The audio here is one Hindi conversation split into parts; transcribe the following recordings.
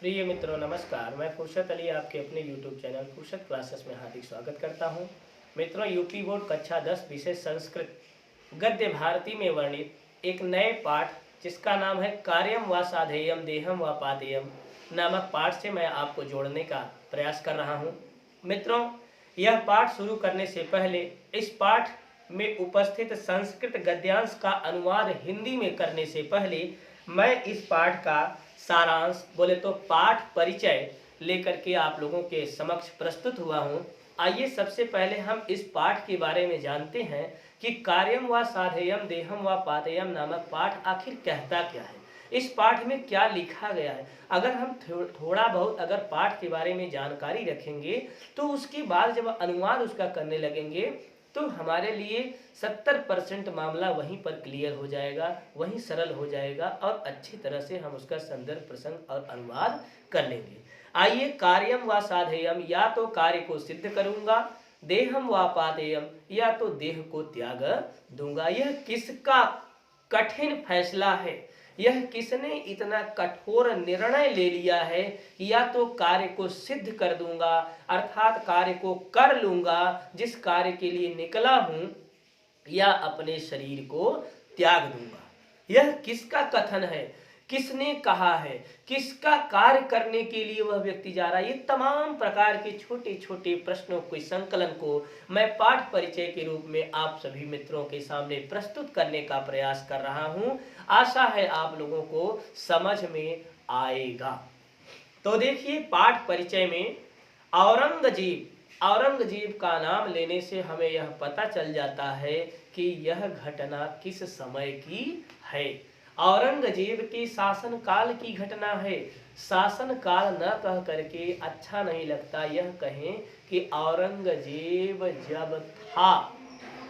प्रिय मित्रों नमस्कार। मैं फुर्सत अली आपके अपने YouTube चैनल फुर्सत क्लासेस में हार्दिक स्वागत करता हूं। मित्रों, यूपी बोर्ड कक्षा 10 विषय संस्कृत गद्य भारती में वर्णित एक नए पाठ जिसका नाम है कार्यम व साधेयम देहम व पादेयम नामक पाठ से मैं आपको जोड़ने का प्रयास कर रहा हूं। मित्रों, यह पाठ शुरू करने से पहले इस पाठ में उपस्थित संस्कृत गद्यांश का अनुवाद हिंदी में करने से पहले मैं इस पाठ का सारांश बोले तो पाठ परिचय लेकर के आप लोगों के समक्ष प्रस्तुत हुआ हूं। आइए सबसे पहले हम इस पाठ के बारे में जानते हैं कि कार्यम व साधेयम देहम व पादेयम नामक पाठ आखिर कहता क्या है, इस पाठ में क्या लिखा गया है। अगर हम थोड़ा बहुत अगर पाठ के बारे में जानकारी रखेंगे तो उसके बाद जब अनुवाद उसका करने लगेंगे तो हमारे लिए 70% मामला वहीं पर क्लियर हो जाएगा, वहीं सरल हो जाएगा और अच्छी तरह से हम उसका संदर्भ प्रसंग और अनुवाद कर लेंगे। आइए, कार्यम व साधेयम, या तो कार्य को सिद्ध करूंगा, देहम व पादेयम, या तो देह को त्याग दूंगा। यह किसका कठिन फैसला है, यह किसने इतना कठोर निर्णय ले लिया है, या तो कार्य को सिद्ध कर दूंगा अर्थात कार्य को कर लूंगा जिस कार्य के लिए निकला हूं, या अपने शरीर को त्याग दूंगा। यह किसका कथन है, किसने कहा है, किसका कार्य करने के लिए वह व्यक्ति जा रहा है। ये तमाम प्रकार के छोटे छोटे प्रश्नों के संकलन को मैं पाठ परिचय के रूप में आप सभी मित्रों के सामने प्रस्तुत करने का प्रयास कर रहा हूं। आशा है आप लोगों को समझ में आएगा। तो देखिए, पाठ परिचय में औरंगजेब का नाम लेने से हमें यह पता चल जाता है कि यह घटना किस समय की है। औरंगजेब के शासन काल की घटना है। शासन काल न कह करके अच्छा नहीं लगता, यह कहें कि औरंगजेब जब था,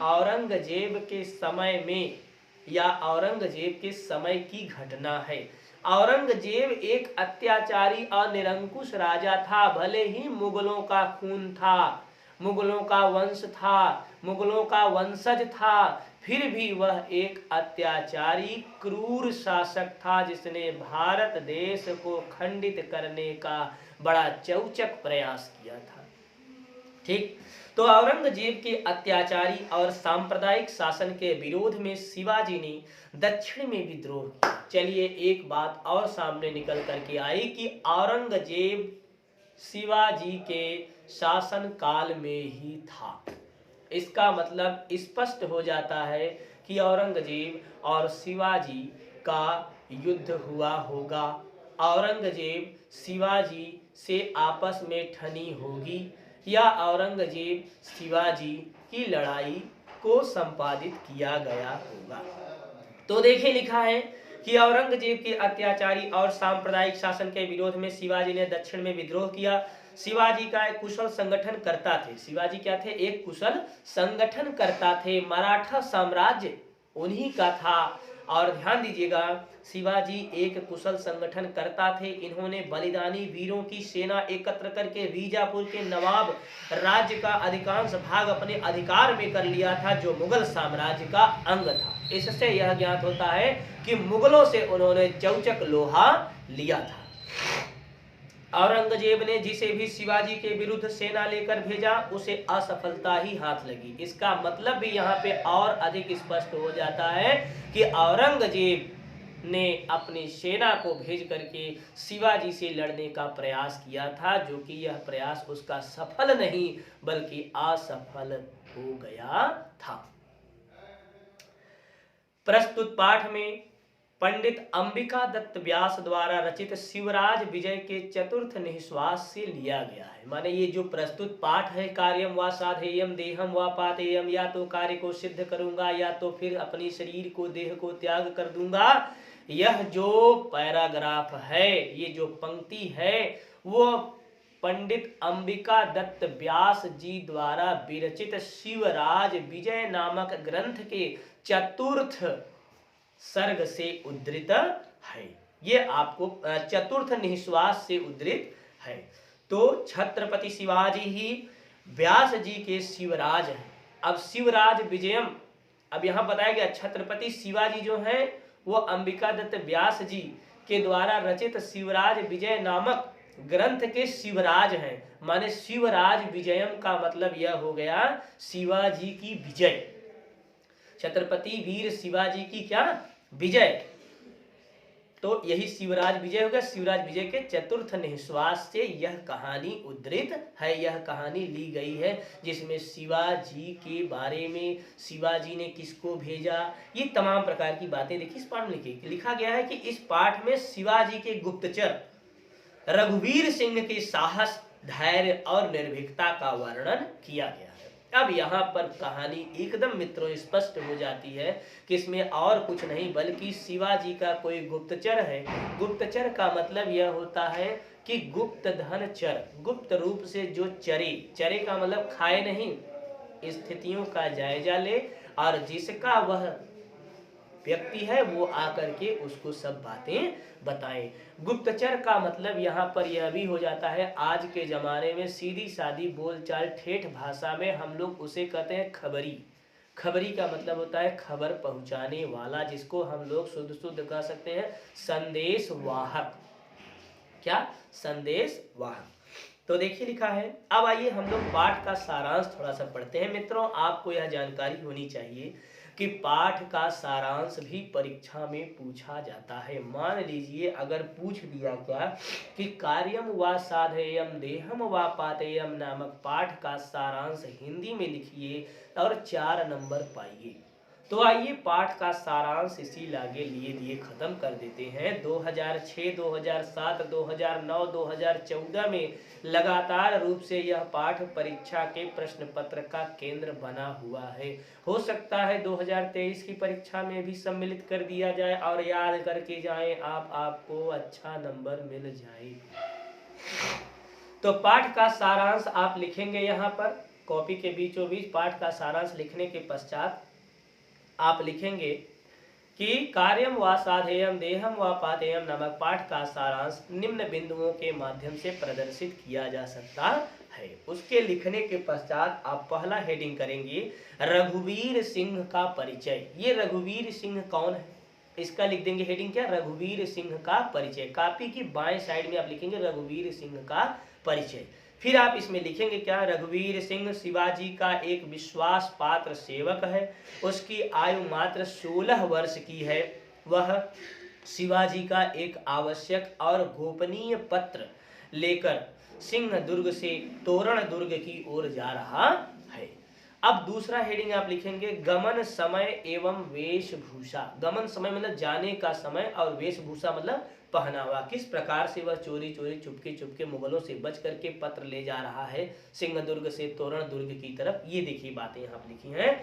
औरंगजेब के समय में, या औरंगजेब के समय की घटना है। औरंगजेब एक अत्याचारी और निरंकुश राजा था। भले ही मुगलों का खून था, मुगलों का वंश था, मुगलों का वंशज था, फिर भी वह एक अत्याचारी क्रूर शासक था जिसने भारत देश को खंडित करने का बड़ा चौचक प्रयास किया था। ठीक, तो औरंगजेब के अत्याचारी और सांप्रदायिक शासन के विरोध में शिवाजी ने दक्षिण में विद्रोह किया। चलिए, एक बात और सामने निकल करके आई कि औरंगजेब शिवाजी के शासन काल में ही था। इसका मतलब स्पष्ट हो जाता है कि औरंगजेब और शिवाजी का युद्ध हुआ होगा। औरंगजेब शिवाजी से आपस में ठनी होगी, या औरंगजेब शिवाजी की लड़ाई को संपादित किया गया होगा। तो देखिए, लिखा है कि औरंगजेब के अत्याचारी और सांप्रदायिक शासन के विरोध में शिवाजी ने दक्षिण में विद्रोह किया। शिवाजी का एक कुशल संगठन करता थे। शिवाजी क्या थे? एक कुशल संगठन करता थे। मराठा साम्राज्य उन्हीं का था। और ध्यान दीजिएगा, शिवाजी एक कुशल संगठन करता थे। इन्होंने बलिदानी वीरों की सेना एकत्र करके बीजापुर के नवाब राज्य का अधिकांश भाग अपने अधिकार में कर लिया था, जो मुगल साम्राज्य का अंग था। इससे यह ज्ञात होता है कि मुगलों से उन्होंने चौचक लोहा लिया था। औरंगजेब ने जिसे भी शिवाजी के विरुद्ध सेना लेकर भेजा उसे असफलता ही हाथ लगी। इसका मतलब भी यहाँ पे और अधिक स्पष्ट हो जाता है कि औरंगजेब ने अपनी सेना को भेज करके शिवाजी से लड़ने का प्रयास किया था, जो कि यह प्रयास उसका सफल नहीं बल्कि असफल हो गया था। प्रस्तुत पाठ में पंडित अंबिका दत्त व्यास द्वारा रचित शिवराज विजय के चतुर्थ निःश्वास से लिया गया है। माने ये जो प्रस्तुत पाठ है, कार्यम व साधेयम देहम व पादेयम, या तो कार्य को सिद्ध करूंगा या तो फिर अपनी शरीर को देह को त्याग कर दूंगा, यह जो पैराग्राफ है, ये जो पंक्ति है, वो पंडित अंबिका दत्त व्यास जी द्वारा विरचित शिवराज विजय नामक ग्रंथ के चतुर्थ सर्ग से उद्धृत है। ये आपको चतुर्थ निःश्वास से उद्धृत है। तो छत्रपति शिवाजी ही व्यास जी के शिवराज हैं। अब शिवराज विजयम, अब यहां बताया गया छत्रपति शिवाजी जो हैं वो अंबिका दत्त व्यास जी के द्वारा रचित शिवराज विजय नामक ग्रंथ के शिवराज हैं। माने शिवराज विजयम का मतलब यह हो गया शिवाजी की विजय, छत्रपति वीर शिवाजी की क्या विजय, तो यही शिवराज विजय हो गया। शिवराज विजय के चतुर्थ निःश्वास से यह कहानी उद्धृत है, यह कहानी ली गई है, जिसमें शिवाजी के बारे में, शिवाजी ने किसको भेजा, ये तमाम प्रकार की बातें देखिए इस पाठ में लिखा गया है कि इस पाठ में शिवाजी के गुप्तचर रघुवीर सिंह के साहस, धैर्य और निर्भीकता का वर्णन किया गया है। अब यहाँ पर कहानी एकदम मित्रों स्पष्ट हो जाती है कि इसमें और कुछ नहीं बल्कि शिवाजी का कोई गुप्तचर है। गुप्तचर का मतलब यह होता है कि गुप्त धन चर, गुप्त रूप से जो चरे, चरे का मतलब खाए नहीं, स्थितियों का जायजा ले और जिसका वह व्यक्ति है वो आकर के उसको सब बातें बताएं। गुप्तचर का मतलब यहाँ पर यह भी हो जाता है, आज के जमाने में सीधी सादी बोलचाल ठेठ भाषा में हम लोग उसे कहते हैं खबरी। खबरी का मतलब होता है खबर पहुंचाने वाला, जिसको हम लोग शुद्ध शुद्ध कह सकते हैं संदेश वाहक। क्या संदेश वाहक। तो देखिए लिखा है। अब आइए हम लोग पाठ का सारांश थोड़ा सा पढ़ते हैं। मित्रों आपको यह जानकारी होनी चाहिए कि पाठ का सारांश भी परीक्षा में पूछा जाता है। मान लीजिए अगर पूछ दिया क्या कि कार्यम व साधेयम देहम व पातेयम नामक पाठ का सारांश हिंदी में लिखिए और 4 नंबर पाइए, तो आइए पाठ का सारांश इसी लागे लिए दिए खत्म कर देते हैं। 2006, 2007, 2009, 2014 में लगातार रूप से यह पाठ परीक्षा के प्रश्न पत्र का केंद्र बना हुआ है। हो सकता है 2023 की परीक्षा में भी सम्मिलित कर दिया जाए और याद करके जाएं आप, आपको अच्छा नंबर मिल जाए। तो पाठ का सारांश आप लिखेंगे यहाँ पर कॉपी के बीचों बीच। पाठ का सारांश लिखने के पश्चात आप लिखेंगे कि कार्यम व साधेयम देहम व पातेयम नामक पाठ का सारांश निम्न बिंदुओं के माध्यम से प्रदर्शित किया जा सकता है। उसके लिखने के पश्चात आप पहला हेडिंग करेंगे रघुवीर सिंह का परिचय। ये रघुवीर सिंह कौन है इसका लिख देंगे हेडिंग क्या, रघुवीर सिंह का परिचय। कॉपी की बाएं साइड में आप लिखेंगे रघुवीर सिंह का परिचय। फिर आप इसमें लिखेंगे क्या, रघुवीर सिंह शिवाजी का एक विश्वास पात्र सेवक है। उसकी आयु मात्र 16 वर्ष की है। वह शिवाजी का एक आवश्यक और गोपनीय पत्र लेकर सिंह दुर्ग से तोरण दुर्ग की ओर जा रहा है। अब दूसरा हेडिंग आप लिखेंगे गमन समय एवं वेशभूषा। गमन समय मतलब जाने का समय और वेशभूषा मतलब पहनावा। किस प्रकार से वह चोरी चोरी चुपके चुपके मुगलों से बच करके पत्र ले जा रहा है सिंह दुर्ग से तोरण दुर्ग की तरफ। ये देखिए बातें यहाँ लिखी हैं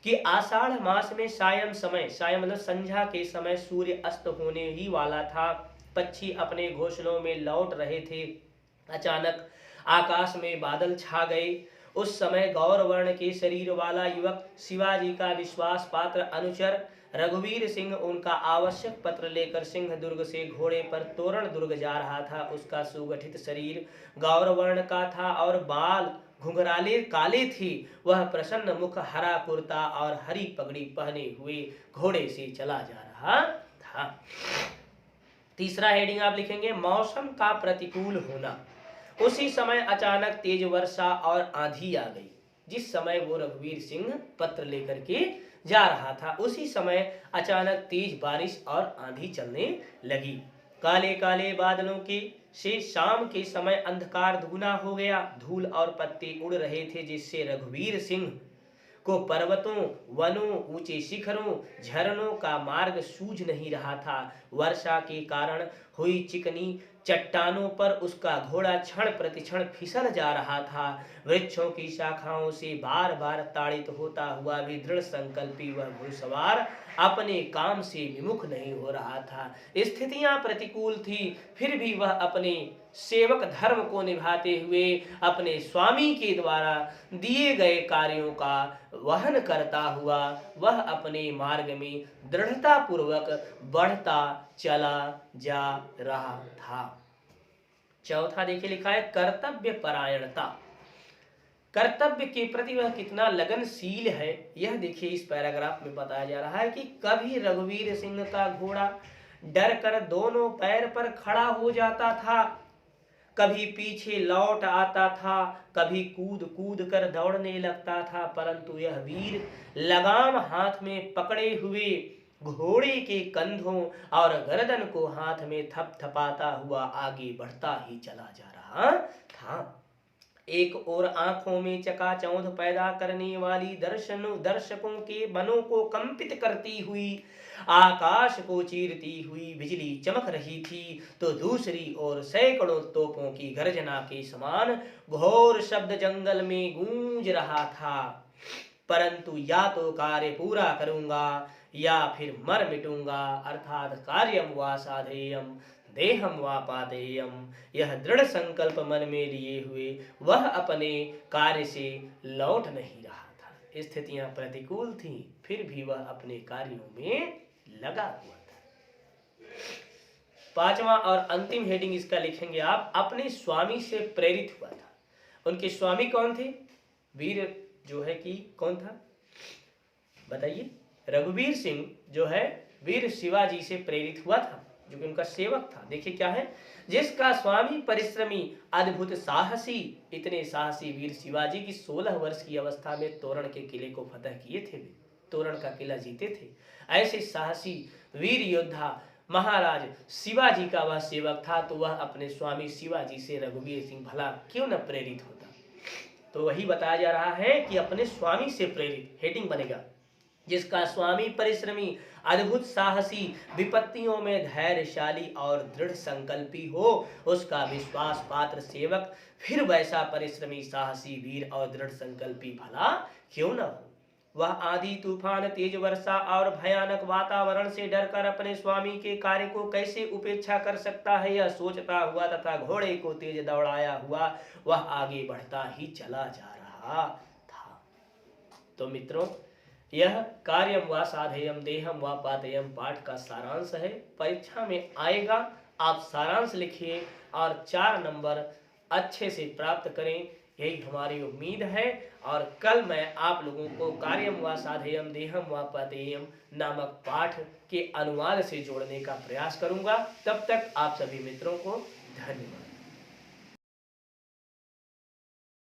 कि आषाढ़ मास में सायं समय, सायं मतलब संध्या के समय सूर्य अस्त होने ही वाला था। पक्षी अपने घोंसलों में लौट रहे थे। अचानक आकाश में बादल छा गए। उस समय गौर वर्ण के शरीर वाला युवक शिवाजी का विश्वास पात्र अनुचर रघुवीर सिंह उनका आवश्यक पत्र लेकर सिंह दुर्ग से घोड़े पर तोरण दुर्ग जा रहा था। उसका सुगठित शरीर गौर वर्ण का था और बाल घुंघराले काले थे। वह प्रसन्न मुख, हरा कुर्ता और हरी पगड़ी पहने हुए घोड़े से चला जा रहा था। तीसरा हेडिंग आप लिखेंगे मौसम का प्रतिकूल होना। उसी समय अचानक तेज वर्षा और आंधी आ गई। जिस समय वो रघुवीर सिंह पत्र लेकर के जा रहा था उसी समय अचानक तेज बारिश और आंधी चलने लगी। काले काले बादलों के से शाम के समय अंधकार दुगना हो गया। धूल और पत्ते उड़ रहे थे जिससे रघुवीर सिंह को पर्वतों, वनों, ऊंचे शिखरों, झरनों का मार्ग सूझ नहीं रहा था। वर्षा के कारण हुई चिकनी चट्टानों पर उसका घोड़ा क्षण प्रतिक्षण फिसल जा रहा था। वृक्षों की शाखाओं से बार बार ताड़ित होता हुआ भी दृढ़ संकल्पी वह घुड़सवार अपने काम से विमुख नहीं हो रहा था। स्थितियां प्रतिकूल थी फिर भी वह अपने सेवक धर्म को निभाते हुए अपने स्वामी के द्वारा दिए गए कार्यों का वहन करता हुआ वह अपने मार्ग में दृढ़ता पूर्वक बढ़ता चला जा रहा था। चौथा देखिए लिखा है कर्तव्य परायणता। कर्तव्य के प्रति वह कितना लगनशील है यह देखिए इस पैराग्राफ में बताया जा रहा है कि कभी रघुवीर सिंह का घोड़ा डर कर दोनों पैर पर खड़ा हो जाता था, कभी पीछे लौट आता था, कभी कूद कूद कर दौड़ने लगता था, परंतु यह वीर लगाम हाथ में पकड़े हुए घोड़े के कंधों और गर्दन को हाथ में थपथपाता हुआ आगे बढ़ता ही चला जा रहा था। एक और आंखों में चकाचौंध पैदा करने वाली दर्शकों के मनों को कंपित करती हुई आकाश को चीरती हुई बिजली चमक रही थी, तो दूसरी ओर सैकड़ों तोपों की गर्जना के समान घोर शब्द जंगल में गूंज रहा था। परंतु या तो कार्य पूरा करूंगा या फिर मर मिटूंगा, अर्थात कार्यम वा साधेयम देहम वा पादेयम। यह दृढ़ संकल्प मन में लिए हुए वह अपने कार्य से लौट नहीं रहा था। स्थितियां प्रतिकूल थीं, फिर भी वह अपने कार्यों में लगा हुआ था। पांचवा और अंतिम हेडिंग इसका लिखेंगे आप, अपने स्वामी से प्रेरित हुआ था। उनके स्वामी कौन थे? वीर जो है कि कौन था बताइए? रघुवीर सिंह जो है वीर शिवाजी से प्रेरित हुआ था, जो कि उनका सेवक था। देखिए क्या है, जिसका स्वामी परिश्रमी अद्भुत साहसी, इतने साहसी वीर शिवाजी की 16 वर्ष की अवस्था में तोरण के किले को फतह किए थे, तोरण का किला जीते थे। ऐसे साहसी वीर योद्धा महाराज शिवाजी का वह सेवक था, तो वह अपने स्वामी शिवाजी से रघुवीर सिंह भला क्यों न प्रेरित होता। तो वही बताया जा रहा है कि अपने स्वामी से प्रेरित। हेडिंग बनेगा, जिसका स्वामी परिश्रमी अद्भुत साहसी, विपत्तियों में धैर्यशाली और दृढ़ संकल्पी हो, उसका विश्वास पात्र सेवक फिर वैसा परिश्रमी साहसी वीर और दृढ़ संकल्पी भला क्यों न हो। वह आंधी तूफान, तेज वर्षा और भयानक वातावरण से डरकर अपने स्वामी के कार्य को कैसे उपेक्षा कर सकता है, यह सोचता हुआ तथा घोड़े को तेज दौड़ाया हुआ वह आगे बढ़ता ही चला जा रहा था। तो मित्रों, यह कार्यम व साधेयम देहम व पातेयम पाठ का सारांश है। परीक्षा में आएगा, आप सारांश लिखिए और 4 नंबर अच्छे से प्राप्त करें, यही हमारी उम्मीद है। और कल मैं आप लोगों को कार्यम व साधेयम देहम व पातेयम नामक पाठ के अनुवाद से जोड़ने का प्रयास करूंगा। तब तक आप सभी मित्रों को धन्यवाद।